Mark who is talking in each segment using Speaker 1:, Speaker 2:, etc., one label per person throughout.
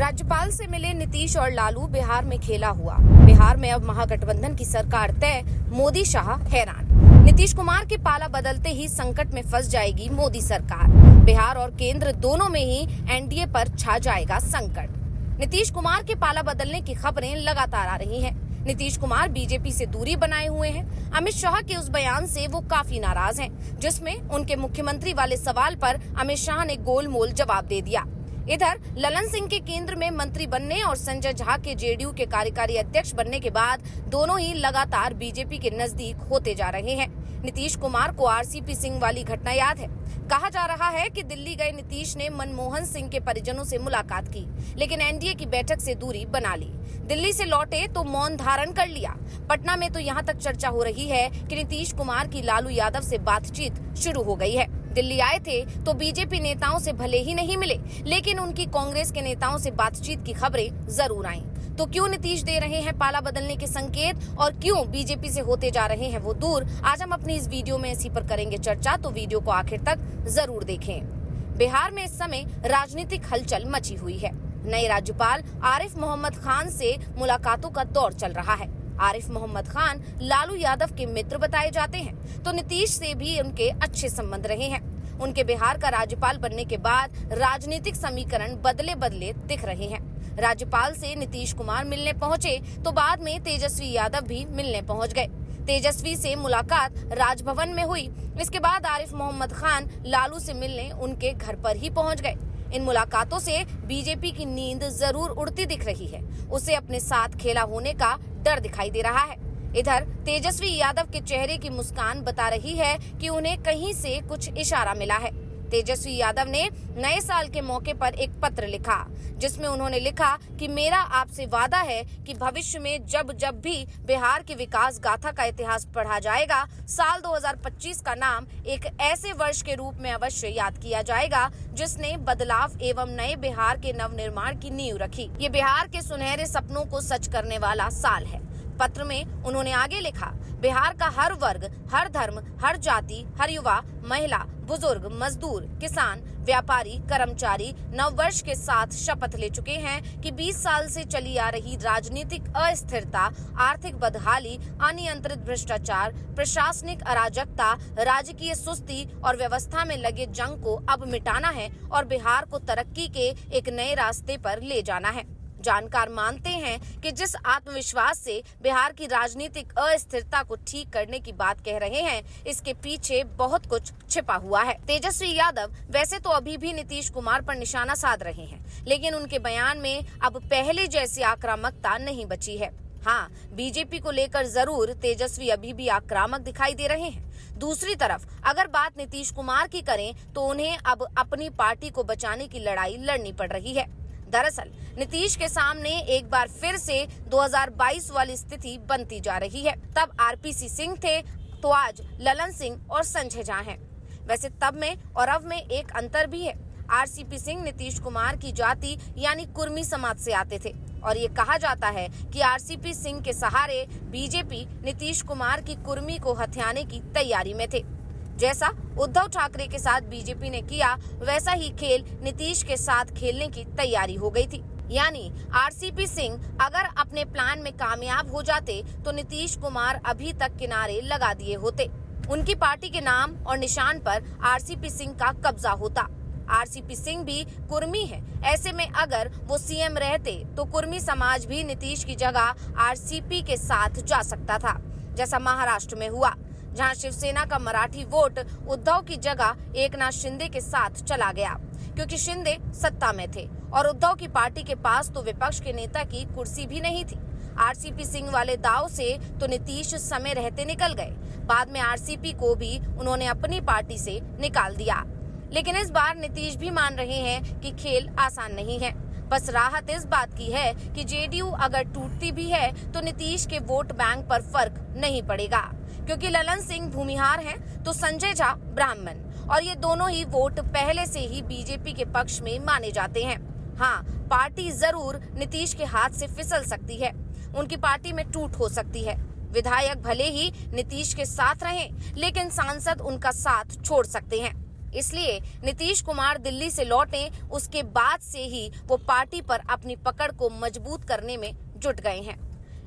Speaker 1: राज्यपाल से मिले नीतीश और लालू बिहार में खेला हुआ। बिहार में अब महागठबंधन की सरकार तय, मोदी शाह हैरान। नीतीश कुमार के पाला बदलते ही संकट में फंस जाएगी मोदी सरकार। बिहार और केंद्र दोनों में ही एनडीए पर छा जाएगा संकट। नीतीश कुमार के पाला बदलने की खबरें लगातार आ रही हैं। नीतीश कुमार बीजेपी से दूरी बनाए हुए हैं। अमित शाह के उस बयान से वो काफी नाराज हैं, जिसमें उनके मुख्यमंत्री वाले सवाल पर अमित शाह ने गोलमोल जवाब दे दिया। इधर ललन सिंह के केंद्र में मंत्री बनने और संजय झा के जेडीयू के कार्यकारी अध्यक्ष बनने के बाद दोनों ही लगातार बीजेपी के नजदीक होते जा रहे हैं। नीतीश कुमार को आरसीपी सिंह वाली घटना याद है। कहा जा रहा है कि दिल्ली गए नीतीश ने मनमोहन सिंह के परिजनों से मुलाकात की, लेकिन एनडीए की बैठक से दूरी बना ली। दिल्ली से लौटे तो मौन धारण कर लिया। पटना में तो यहाँ तक चर्चा हो रही है कि नीतीश कुमार की लालू यादव से बातचीत शुरू हो गई है। दिल्ली आए थे तो बीजेपी नेताओं से भले ही नहीं मिले, लेकिन उनकी कांग्रेस के नेताओं से बातचीत की खबरें जरूर आईं। तो क्यों नीतीश दे रहे हैं पाला बदलने के संकेत और क्यों बीजेपी से होते जा रहे हैं वो दूर, आज हम अपनी इस वीडियो में इसी पर करेंगे चर्चा, तो वीडियो को आखिर तक जरूर देखें। बिहार में इस समय राजनीतिक हलचल मची हुई है। नए राज्यपाल आरिफ मोहम्मद खान से मुलाकातों का दौर चल रहा है। आरिफ मोहम्मद खान लालू यादव के मित्र बताए जाते हैं, तो नीतीश से भी उनके अच्छे संबंध रहे हैं। उनके बिहार का राज्यपाल बनने के बाद राजनीतिक समीकरण बदले बदले दिख रहे हैं। राज्यपाल से नीतीश कुमार मिलने पहुंचे तो बाद में तेजस्वी यादव भी मिलने पहुंच गए। तेजस्वी से मुलाकात राजभवन में हुई। इसके बाद आरिफ मोहम्मद खान लालू से मिलने उनके घर पर ही पहुंच गए। इन मुलाकातों से बीजेपी की नींद जरूर उड़ती दिख रही है। उसे अपने साथ खेला होने का डर दिखाई दे रहा है। इधर तेजस्वी यादव के चेहरे की मुस्कान बता रही है कि उन्हें कहीं से कुछ इशारा मिला है। तेजस्वी यादव ने नए साल के मौके पर एक पत्र लिखा, जिसमें उन्होंने लिखा कि मेरा आपसे वादा है कि भविष्य में जब जब भी बिहार की विकास गाथा का इतिहास पढ़ा जाएगा, साल 2025 का नाम एक ऐसे वर्ष के रूप में अवश्य याद किया जाएगा जिसने बदलाव एवं नए बिहार के नवनिर्माण की नींव रखी। ये बिहार के सुनहरे सपनों को सच करने वाला साल है। पत्र में उन्होंने आगे लिखा, बिहार का हर वर्ग, हर धर्म, हर जाति, हर युवा, महिला, बुजुर्ग, मजदूर, किसान, व्यापारी, कर्मचारी नववर्ष के साथ शपथ ले चुके हैं कि 20 साल से चली आ रही राजनीतिक अस्थिरता, आर्थिक बदहाली, अनियंत्रित भ्रष्टाचार, प्रशासनिक अराजकता, राजकीय सुस्ती और व्यवस्था में लगे जंग को अब मिटाना है और बिहार को तरक्की के एक नए रास्ते पर ले जाना है। जानकार मानते हैं कि जिस आत्मविश्वास से बिहार की राजनीतिक अस्थिरता को ठीक करने की बात कह रहे हैं, इसके पीछे बहुत कुछ छिपा हुआ है। तेजस्वी यादव वैसे तो अभी भी नीतीश कुमार पर निशाना साध रहे हैं, लेकिन उनके बयान में अब पहले जैसी आक्रामकता नहीं बची है। हाँ, बीजेपी को लेकर जरूर तेजस्वी अभी भी आक्रामक दिखाई दे रहे हैं। दूसरी तरफ अगर बात नीतीश कुमार की करें तो उन्हें अब अपनी पार्टी को बचाने की लड़ाई लड़नी पड़ रही है। दरअसल नीतीश के सामने एक बार फिर से 2022 वाली स्थिति बनती जा रही है। तब आरपीसी सिंह थे तो आज ललन सिंह और संजय झा हैं। वैसे तब में और अब में एक अंतर भी है। आरसीपी सिंह नीतीश कुमार की जाति यानी कुर्मी समाज से आते थे और ये कहा जाता है कि आरसीपी सिंह के सहारे बीजेपी नीतीश कुमार की कुर्मी को हथियाने की तैयारी में थे। जैसा उद्धव ठाकरे के साथ बीजेपी ने किया, वैसा ही खेल नीतीश के साथ खेलने की तैयारी हो गई थी। यानी आरसीपी सिंह अगर अपने प्लान में कामयाब हो जाते तो नीतीश कुमार अभी तक किनारे लगा दिए होते। उनकी पार्टी के नाम और निशान पर आरसीपी सिंह का कब्जा होता। आरसीपी सिंह भी कुर्मी है। ऐसे में अगर वो सीएम रहते तो कुर्मी समाज भी नीतीश की जगह आरसीपी के साथ जा सकता था, जैसा महाराष्ट्र में हुआ, जहां शिवसेना का मराठी वोट उद्धव की जगह एकनाथ शिंदे के साथ चला गया, क्योंकि शिंदे सत्ता में थे और उद्धव की पार्टी के पास तो विपक्ष के नेता की कुर्सी भी नहीं थी। आरसीपी सिंह वाले दाव से तो नीतीश समय रहते निकल गए। बाद में आरसीपी को भी उन्होंने अपनी पार्टी से निकाल दिया। लेकिन इस बार नीतीश भी मान रहे हैं कि खेल आसान नहीं है। बस राहत इस बात की है कि जेडीयू अगर टूटती भी है तो नीतीश के वोट बैंक पर फर्क नहीं पड़ेगा, क्योंकि ललन सिंह भूमिहार हैं तो संजय झा ब्राह्मण, और ये दोनों ही वोट पहले से ही बीजेपी के पक्ष में माने जाते हैं। हाँ, पार्टी जरूर नीतीश के हाथ से फिसल सकती है, उनकी पार्टी में टूट हो सकती है। विधायक भले ही नीतीश के साथ रहें, लेकिन सांसद उनका साथ छोड़ सकते हैं। इसलिए नीतीश कुमार दिल्ली से लौटें, उसके बाद से ही वो पार्टी पर अपनी पकड़ को मजबूत करने में जुट गए हैं।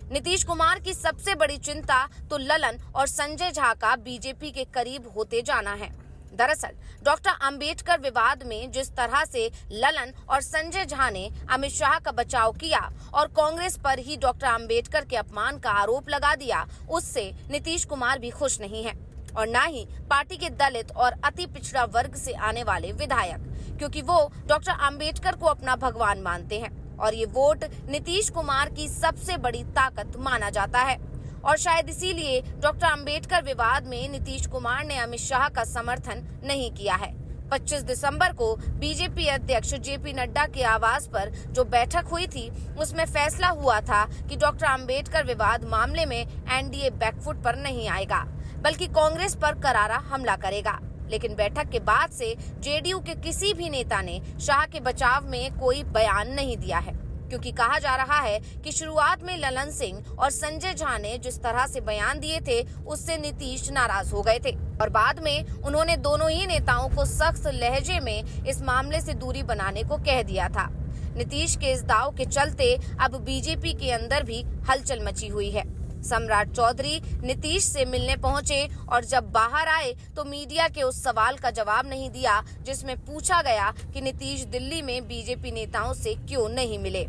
Speaker 1: नीतीश कुमार की सबसे बड़ी चिंता तो ललन और संजय झा का बीजेपी के करीब होते जाना है। दरअसल डॉक्टर अंबेडकर विवाद में जिस तरह से ललन और संजय झा ने अमित शाह का बचाव किया और कांग्रेस पर ही डॉक्टर अंबेडकर के अपमान का आरोप लगा दिया, उससे नीतीश कुमार भी खुश नहीं है और न ही पार्टी के दलित और अति पिछड़ा वर्ग से आने वाले विधायक, क्योंकि वो डॉक्टर अंबेडकर को अपना भगवान मानते हैं और ये वोट नीतीश कुमार की सबसे बड़ी ताकत माना जाता है। और शायद इसीलिए डॉक्टर अंबेडकर विवाद में नीतीश कुमार ने अमित शाह का समर्थन नहीं किया है। 25 दिसंबर को बीजेपी अध्यक्ष जेपी नड्डा के आवास पर जो बैठक हुई थी, उसमें फैसला हुआ था कि डॉक्टर अंबेडकर विवाद मामले में एनडीए बैकफुट पर नहीं आएगा, बल्कि कांग्रेस पर करारा हमला करेगा। लेकिन बैठक के बाद से जेडीयू के किसी भी नेता ने शाह के बचाव में कोई बयान नहीं दिया है, क्योंकि कहा जा रहा है कि शुरुआत में ललन सिंह और संजय झा ने जिस तरह से बयान दिए थे, उससे नीतीश नाराज हो गए थे और बाद में उन्होंने दोनों ही नेताओं को सख्त लहजे में इस मामले से दूरी बनाने को कह दिया था। नीतीश के इस दाव के चलते अब बीजेपी के अंदर भी हलचल मची हुई है। सम्राट चौधरी नीतीश से मिलने पहुंचे और जब बाहर आए तो मीडिया के उस सवाल का जवाब नहीं दिया जिसमें पूछा गया कि नीतीश दिल्ली में बीजेपी नेताओं से क्यों नहीं मिले।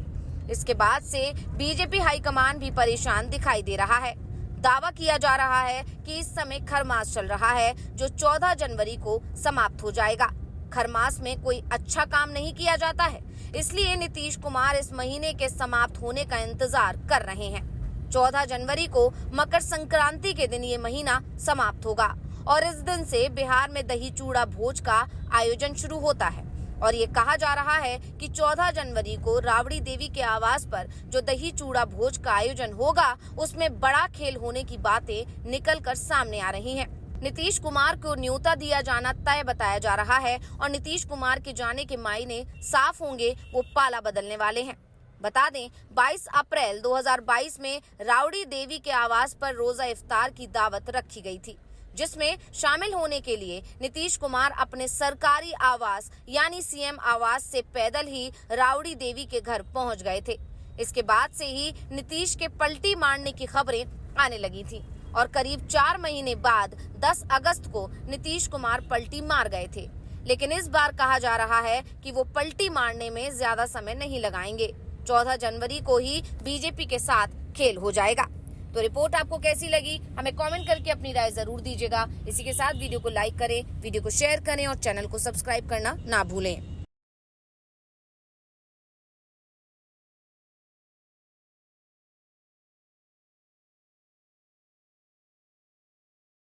Speaker 1: इसके बाद से बीजेपी हाईकमान भी परेशान दिखाई दे रहा है। दावा किया जा रहा है कि इस समय खरमास चल रहा है जो 14 जनवरी को समाप्त हो जाएगा। खरमास में कोई अच्छा काम नहीं किया जाता है, इसलिए नीतीश कुमार इस महीने के समाप्त होने का इंतजार कर रहे हैं। 14 जनवरी को मकर संक्रांति के दिन ये महीना समाप्त होगा और इस दिन से बिहार में दही चूड़ा भोज का आयोजन शुरू होता है और ये कहा जा रहा है कि 14 जनवरी को राबड़ी देवी के आवास पर जो दही चूड़ा भोज का आयोजन होगा, उसमें बड़ा खेल होने की बातें निकलकर सामने आ रही हैं। नीतीश कुमार को न्योता दिया जाना तय बताया जा रहा है और नीतीश कुमार के जाने के मायने साफ होंगे, वो पाला बदलने वाले हैं। बता दें, 22 अप्रैल 2022 में राबड़ी देवी के आवास पर रोजा इफ्तार की दावत रखी गई थी, जिसमें शामिल होने के लिए नीतीश कुमार अपने सरकारी आवास यानी सीएम आवास से पैदल ही राबड़ी देवी के घर पहुंच गए थे। इसके बाद से ही नीतीश के पलटी मारने की खबरें आने लगी थी और करीब 4 महीने बाद 10 अगस्त को नीतीश कुमार पलटी मार गए थे। लेकिन इस बार कहा जा रहा है कि वो पलटी मारने में ज्यादा समय नहीं लगाएंगे। 14 जनवरी को ही बीजेपी के साथ खेल हो जाएगा। तो रिपोर्ट आपको कैसी लगी, हमें कमेंट करके अपनी राय जरूर दीजिएगा। इसी के साथ वीडियो को लाइक करें, वीडियो को शेयर करें और चैनल को सब्सक्राइब करना ना भूलें।